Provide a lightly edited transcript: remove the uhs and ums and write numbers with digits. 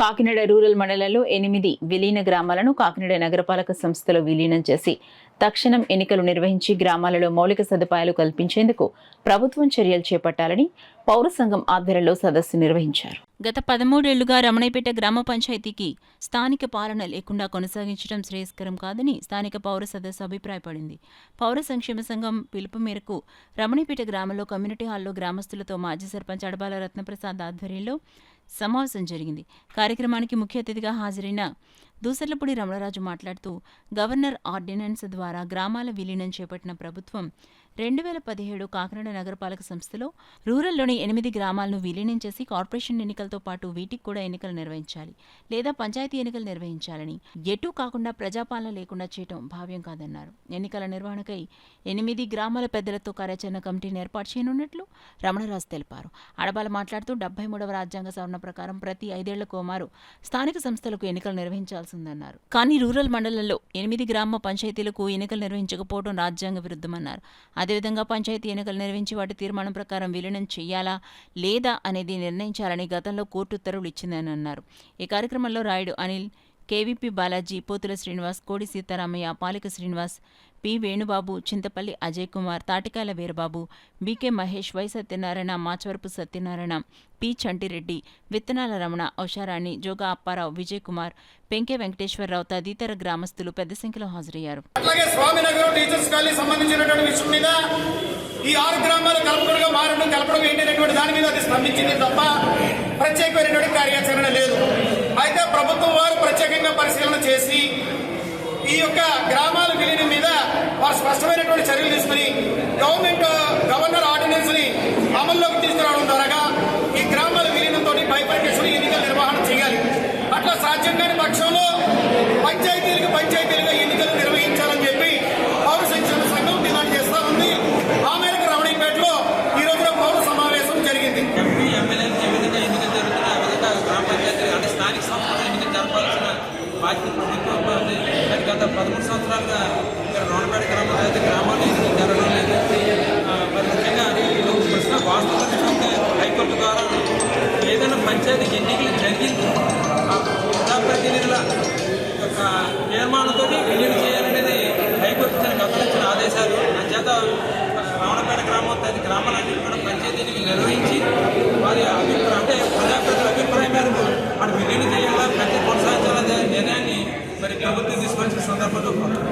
Kakinada rural మండలంలో 8 విలీన గ్రామాలను కాకినాడ నగరపాలక సంస్థలో విలీనం చేసి తక్షణం ఎన్నికలు నిర్వహించి గ్రామాలలో మౌలిక సదుపాయాలు కల్పించేందుకు ప్రభుత్వం చర్యలు చేపట్టాలని పౌర సంఘం ఆధ్వర్యంలో సదస్సు నిర్వహించారు. గత 13 ఏళ్లుగా రమణయ్యపేట గ్రామ పంచాయతీకి స్థానిక పాలన లేకుండా కొనసాగించడం శ్రేయస్కరం కాదని స్థానిక పౌర సదస్సు అభిప్రాయపడింది. పౌర సంక్షేమ సంఘం పిలుపు మేరకు రమణయ్యపేట గ్రామంలో కమ్యూనిటీ హాల్లో గ్రామస్తులతో మాజీ సర్పంచ్ అడబాల రత్నప్రసాద్ ఆధ్వర్యంలో సమావేశం జరిగింది. కార్యక్రమానికి ముఖ్య అతిథిగా హాజరైన దూసర్లపూడి రమణరాజు మాట్లాడుతూ గవర్నర్ ఆర్డినెన్స్ ద్వారా గ్రామాల విలీనం చేపట్టిన ప్రభుత్వం 2017 కాకినాడ నగరపాలక సంస్థలో రూరల్లోని 8 గ్రామాలను విలీనం చేసి కార్పొరేషన్ ఎన్నికలతో పాటు వీటికి కూడా ఎన్నికలు నిర్వహించాలి లేదా పంచాయతీ ఎన్నికలు నిర్వహించాలని, ఎటూ కాకుండా ప్రజాపాలన లేకుండా చేయటం భావ్యం కాదన్నారు. ఎన్నికల నిర్వహణకై 8 గ్రామాల పెద్దలతో కార్యాచరణ కమిటీని ఏర్పాటు చేయనున్నట్లు రమణరాజు తెలిపారు. అడబాల మాట్లాడుతూ 73వ రాజ్యాంగ సవరణ ప్రకారం ప్రతి 5 ఏళ్ల కోమారు స్థానిక సంస్థలకు ఎన్నికలు నిర్వహించాల్సిందన్నారు. కానీ రూరల్ మండలంలో 8 గ్రామ పంచాయతీలకు ఎన్నికలు నిర్వహించకపోవడం రాజ్యాంగ విరుద్ధమన్నారు. అదేవిధంగా పంచాయతీ ఎన్నికలు నిర్వహించి వాటి తీర్మానం ప్రకారం విలీనం చేయాలా లేదా అనేది నిర్ణయించాలని గతంలో కోర్టు ఉత్తర్వులు ఇచ్చిందని అన్నారు. ఈ కార్యక్రమంలో Rayudu Anil, KVP Balaji, Pothula Srinivas, Kodi Sitaramayya, Palika Srinivas, P Venubabu, Chintapalli Ajay Kumar, Tatikayala Veerababu, BK Mahesh, Y Satyanarayana, Machavarapu Satyanarayana, P Chantireddy, Vittanala Ramana, ఔషారాణి, జోగా Apparao, Vijay Kumar, Penke Venkateswararao తదితర గ్రామస్తులు పెద్ద సంఖ్యలో హాజరయ్యారు. ఈ 6 గ్రామాలు కలపకుండా మారడం కలపడం ఏంటనేటువంటి దాని మీద అది స్పందించింది తప్ప ప్రత్యేకమైనటువంటి కార్యాచరణ లేదు. అయితే ప్రభుత్వం వారు ప్రత్యేకంగా పరిశీలన చేసి ఈ యొక్క గ్రామాల విలీనం మీద వారు స్పష్టమైనటువంటి చర్యలు తీసుకుని గవర్నమెంట్